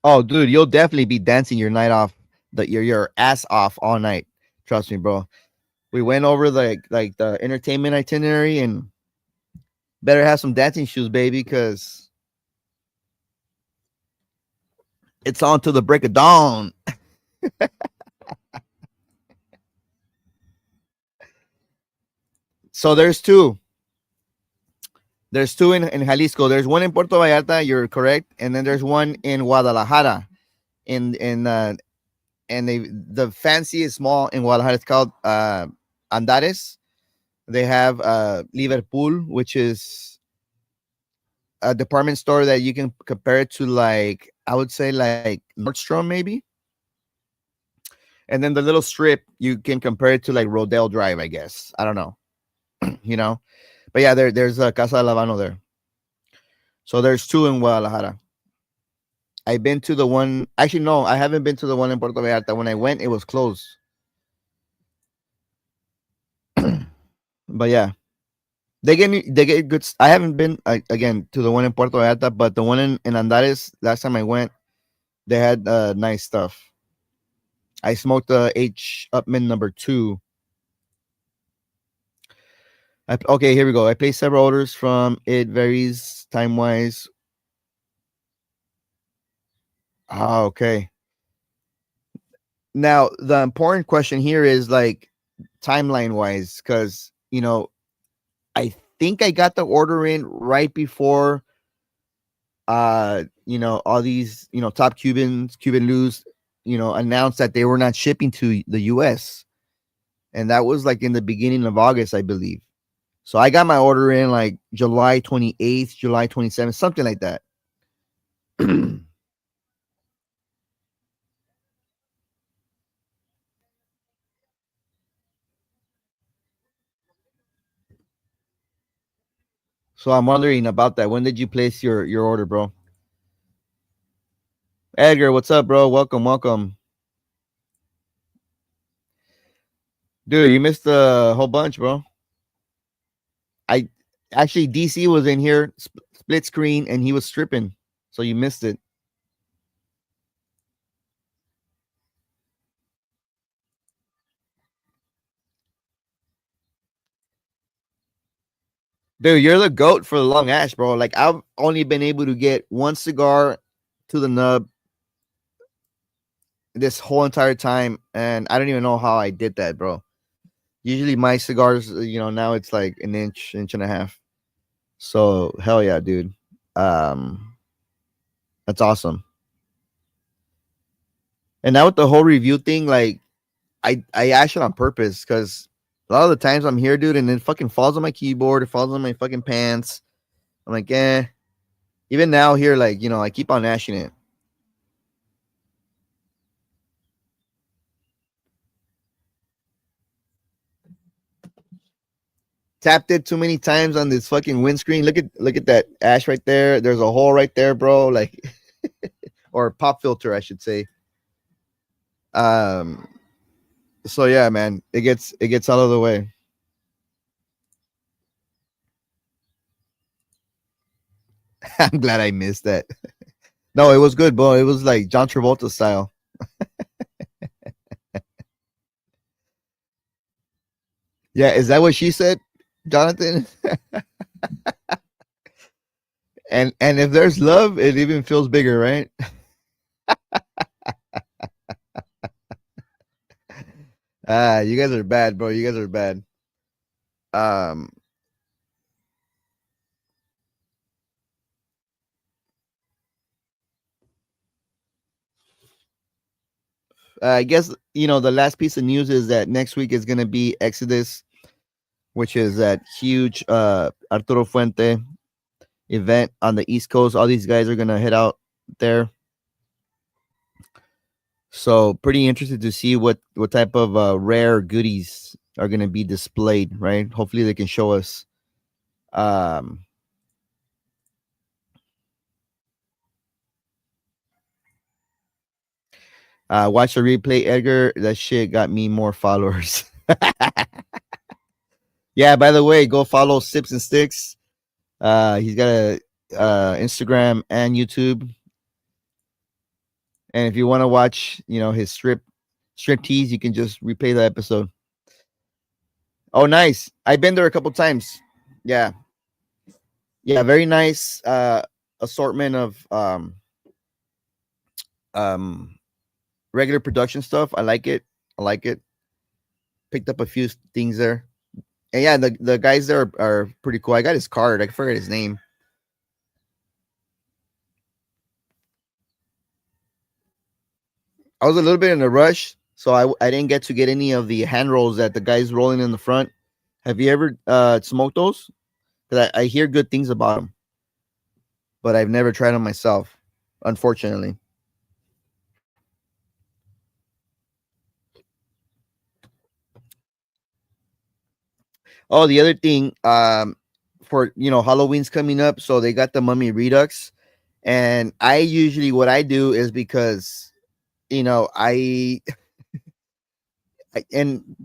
S2: Oh, dude, you'll definitely be dancing your night off, your ass off all night. Trust me, bro. We went over the entertainment itinerary, and better have some dancing shoes, baby, because it's on to the break of dawn. So there's two. There's two in Jalisco. There's one in Puerto Vallarta. You're correct, and then there's one in Guadalajara. In and the fanciest mall in Guadalajara is called Andares. They have Liverpool, which is a department store that you can compare it to, like, I would say, like Nordstrom maybe. And then the little strip, you can compare it to like Rodale Drive, I guess. I don't know, you know. But yeah, there's a Casa de Lavano there. So there's two in Guadalajara. I've been to the one. Actually, no, I haven't been to the one in Puerto Vallarta. When I went, it was closed. But yeah, they get good. I haven't been again to the one in Puerto Vallarta, but the one in Andares. Last time I went, they had nice stuff. I smoked the H Upman number two. Okay, here we go. I placed several orders from it. Varies time wise. Ah, okay. Now the important question here is like timeline wise, because I think I got the order in right before all these top Cuban Luz announced that they were not shipping to the US, and that was like in the beginning of August, I believe. So I got my order in like July 28th, July 27th, something like that. So I'm wondering about that. When did you place your order, bro? Edgar, what's up, bro? Welcome, welcome. Dude, you missed a whole bunch, bro. I actually DC was in here, split screen, and he was stripping. So you missed it. Dude, you're the goat for the long ash, bro. Like, I've only been able to get one cigar to the nub this whole entire time, and I don't even know how I did that, bro. Usually my cigars, now it's like an inch and a half. So hell yeah, dude. Um, that's awesome. And now with the whole review thing, like, I asked it on purpose because a lot of the times I'm here, dude, and it fucking falls on my keyboard, it falls on my fucking pants. I'm like, eh. Even now here, like, I keep on ashing it. Tapped it too many times on this fucking windscreen. Look at that ash right there. There's a hole right there, bro. Like, or pop filter, I should say. Um. So yeah, man, it gets out of the way. I'm glad I missed that. No, it was good, bro. It was like John Travolta style. Yeah, is that what she said, Jonathan? And if there's love, it even feels bigger, right? Ah, you guys are bad, bro. You guys are bad. Um, I guess the last piece of news is that next week is gonna be Exodus, which is that huge Arturo Fuente event on the East Coast. All these guys are gonna head out there. So pretty interested to see what type of rare goodies are gonna be displayed. Right. Hopefully they can show us. Um, watch the replay, Edgar. That shit got me more followers. Yeah. By the way, go follow Sips and Sticks. He's got a Instagram and YouTube. And if you want to watch, his strip tease, you can just replay the episode. Oh, nice! I've been there a couple times. Yeah, yeah, very nice assortment of um regular production stuff. I like it. I like it. Picked up a few things there, and yeah, the guys there are pretty cool. I got his card. I forget his name. I was a little bit in a rush, so I didn't get any of the hand rolls that the guys rolling in the front. Have you ever smoked those? Because I hear good things about them, but I've never tried them myself, unfortunately. Oh, the other thing, for Halloween's coming up, so they got the Mummy Redux, and I usually what I do is because and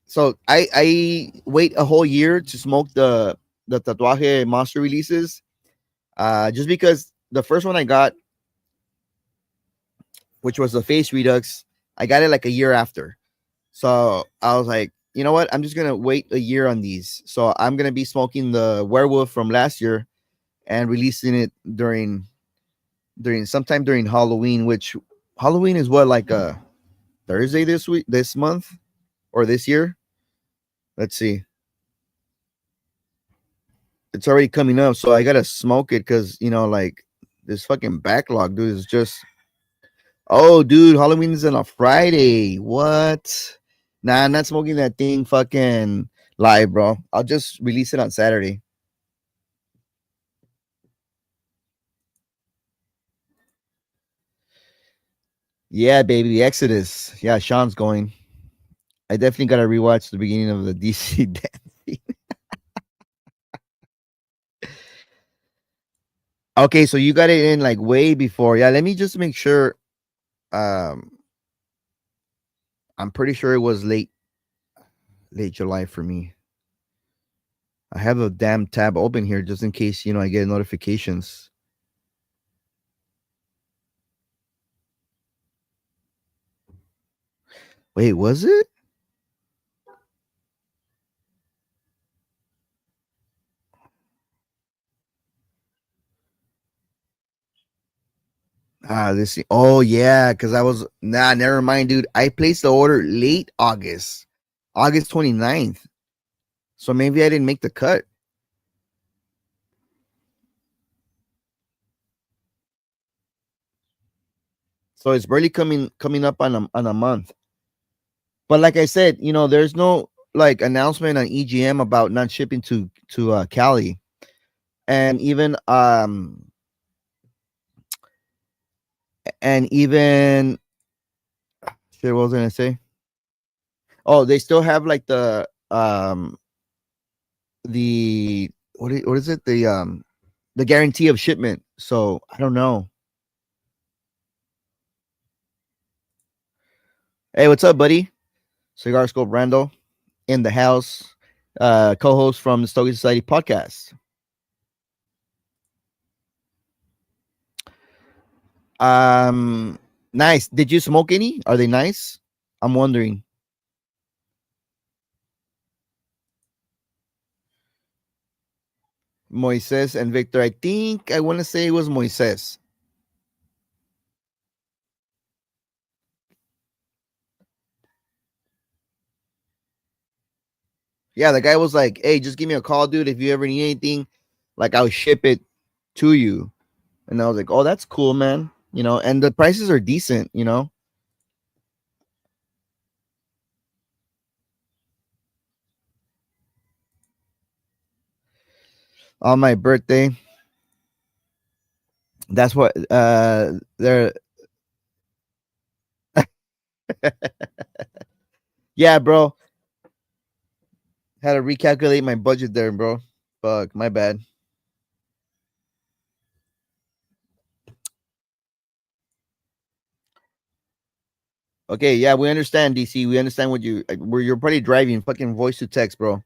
S2: so I wait a whole year to smoke the Tatuaje Monster releases, just because the first one I got, which was the Face Redux, I got it like a year after. So I was like, you know what? I'm just gonna wait a year on these. So I'm gonna be smoking the Werewolf from last year and releasing it during sometime during Halloween, which Halloween is what, like a Thursday this month, or this year. Let's see. It's already coming up, so I gotta smoke it because like this fucking backlog, dude, is just. Oh, dude, Halloween is on a Friday. What? Nah, I'm not smoking that thing fucking live, bro. I'll just release it on Saturday. Yeah, baby, Exodus. Yeah, Sean's going. I definitely gotta rewatch the beginning of the DC dance. Okay, so you got it in like way before. Yeah, let me just make sure. Um, I'm pretty sure it was late July for me. I have a damn tab open here just in case I get notifications. Wait, was it? This. Oh yeah, because I was never mind, dude. I placed the order late August, August 29th. So maybe I didn't make the cut. So it's barely coming up on a month. But like I said, there's no like announcement on EGM about not shipping to Cali, and even shit. What was I gonna say? Oh, they still have like the what is it, the guarantee of shipment. So I don't know. Hey, what's up, buddy? Cigar Scope Randall in the house, co-host from the Stogie Society podcast. Um, nice. Did you smoke any? Are they nice? I'm wondering. Moises and Victor. I think I want to say it was Moises. Yeah, the guy was like, "Hey, just give me a call, dude. If you ever need anything, like I'll ship it to you." And I was like, "Oh, that's cool, man." And the prices are decent. on my birthday. That's what they're yeah, bro. Had to recalculate my budget there, bro. Fuck, my bad. Okay, yeah, we understand, DC. We understand what where you're probably driving. Fucking voice to text, bro.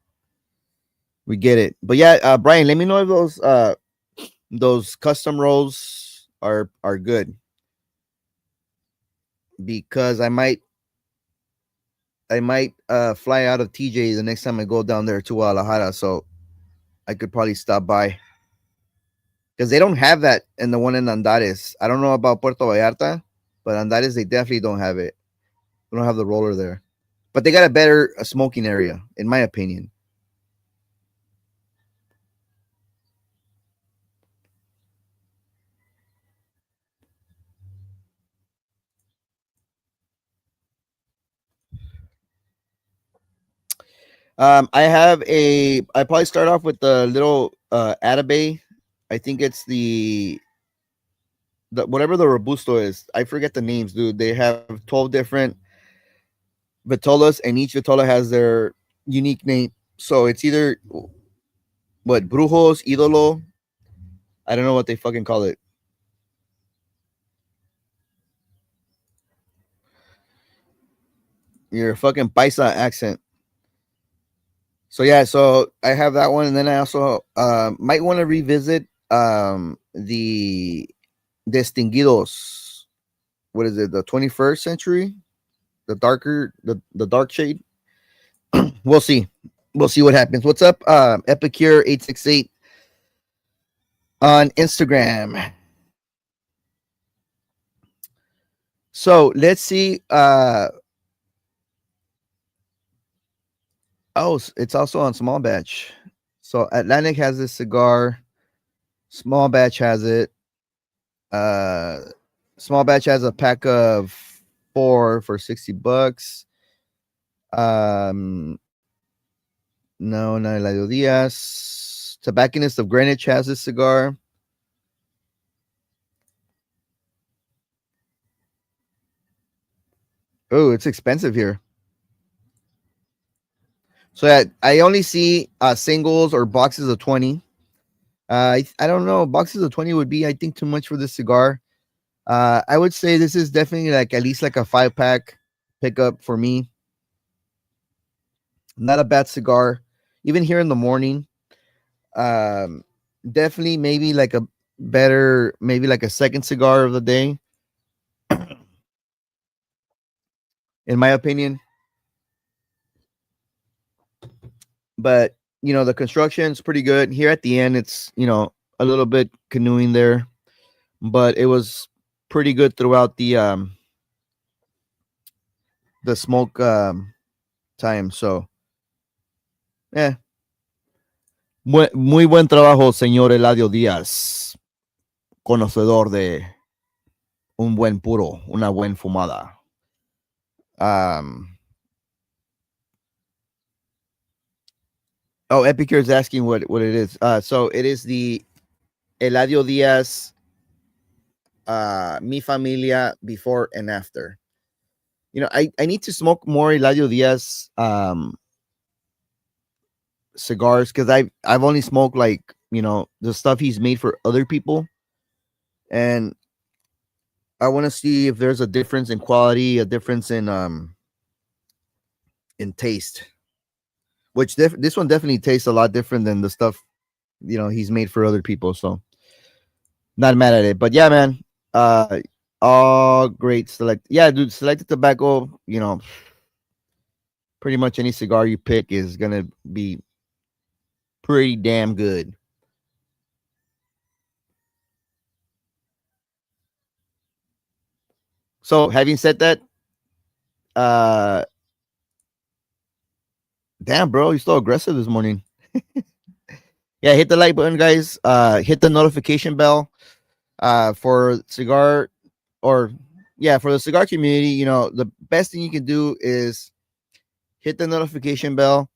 S2: We get it. But yeah, Brian, let me know if those custom rolls are good because I might fly out of TJ the next time I go down there to Guadalajara, so I could probably stop by because they don't have that in the one in Andares. I don't know about Puerto Vallarta, but Andares they definitely don't have it. They don't have the roller there, but they got a better smoking area, in my opinion. I probably start off with the little Atabay. I think it's the whatever the Robusto is. I forget the names, dude. They have 12 different Vitolas, and each Vitola has their unique name. So it's either what Brujos, Idolo. I don't know what they fucking call it. Your fucking Paisa accent. So yeah, so I have that one, and then I also might want to revisit the Distinguidos. What is it? The 21st century, the dark shade. We'll see. We'll see what happens. What's up, Epicure 868 on Instagram. So let's see. Oh, it's also on small batch. So Atlantic has this cigar. Small batch has it. Uh, small batch has a pack of 4 for $60. Um, no, not Eladio Diaz. Tobacconist of Greenwich has this cigar. Oh, it's expensive here. So I only see singles or boxes of 20. I don't know. Boxes of 20 would be, I think, too much for this cigar. I would say this is definitely like at least like a 5-pack pickup for me. Not a bad cigar. Even here in the morning. Um, definitely maybe like a better, maybe like a second cigar of the day, in my opinion. But the construction's pretty good. Here at the end, it's a little bit canoeing there, but it was pretty good throughout the smoke time. So yeah. Muy buen trabajo, señor Eladio Díaz, conocedor de un buen puro, una buena fumada. Um, Epicure is asking what it is. So it is the Eladio Diaz, Mi Familia before and after. I need to smoke more Eladio Diaz cigars because I've only smoked like the stuff he's made for other people, and I want to see if there's a difference in quality, a difference in taste. Which this one definitely tastes a lot different than the stuff he's made for other people. So not mad at it, but yeah, man. All great select. Yeah, dude, selected tobacco. Pretty much any cigar you pick is gonna be pretty damn good. So having said that, uh, damn, bro, you're so aggressive this morning. Yeah, hit the like button, guys. Hit the notification bell. For cigar or yeah, for the cigar community, the best thing you can do is hit the notification bell.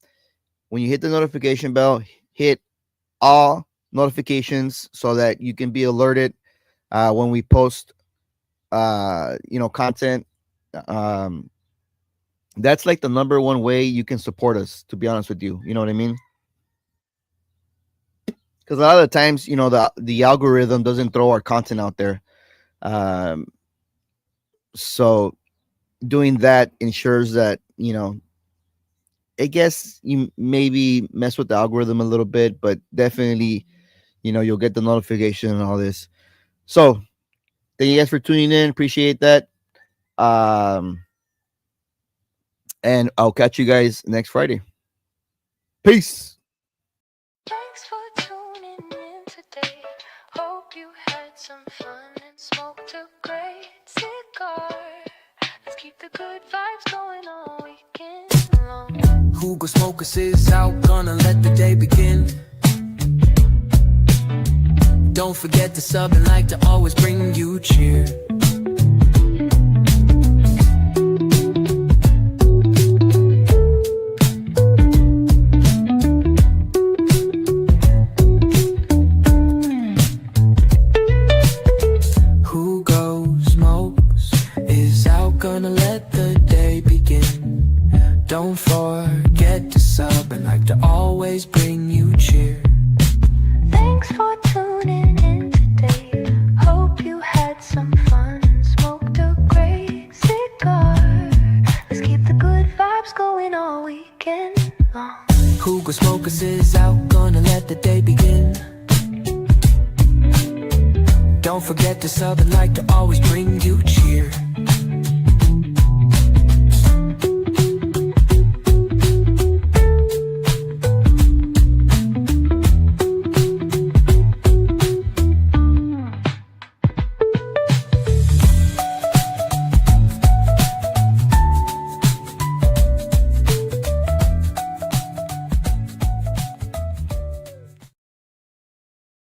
S2: When you hit the notification bell, hit all notifications so that you can be alerted when we post content. um that's like the number one way you can support us, to be honest with you. You know what I mean? Because a lot of the times, the algorithm doesn't throw our content out there. um so doing that ensures that, I guess you maybe mess with the algorithm a little bit, but definitely, you'll get the notification and all this. So thank you guys for tuning in. Appreciate that. Um, and I'll catch you guys next Friday. Peace.
S3: Thanks for tuning in today. Hope you had some fun and smoked a great cigar. Let's keep the good vibes going all weekend long.
S1: Hugo Smokers is out, gonna let the day begin. Don't forget to sub and like to always bring you cheer. Hugo Smokes is out, gonna let the day begin. Don't forget to sub and like to always bring you cheer.
S3: Thanks for tuning in today. Hope you had some fun and smoked a great cigar. Let's keep the good vibes going all weekend long.
S1: Hugo Smokers is out, gonna let the day begin. Don't forget to sub and like to always bring you cheer.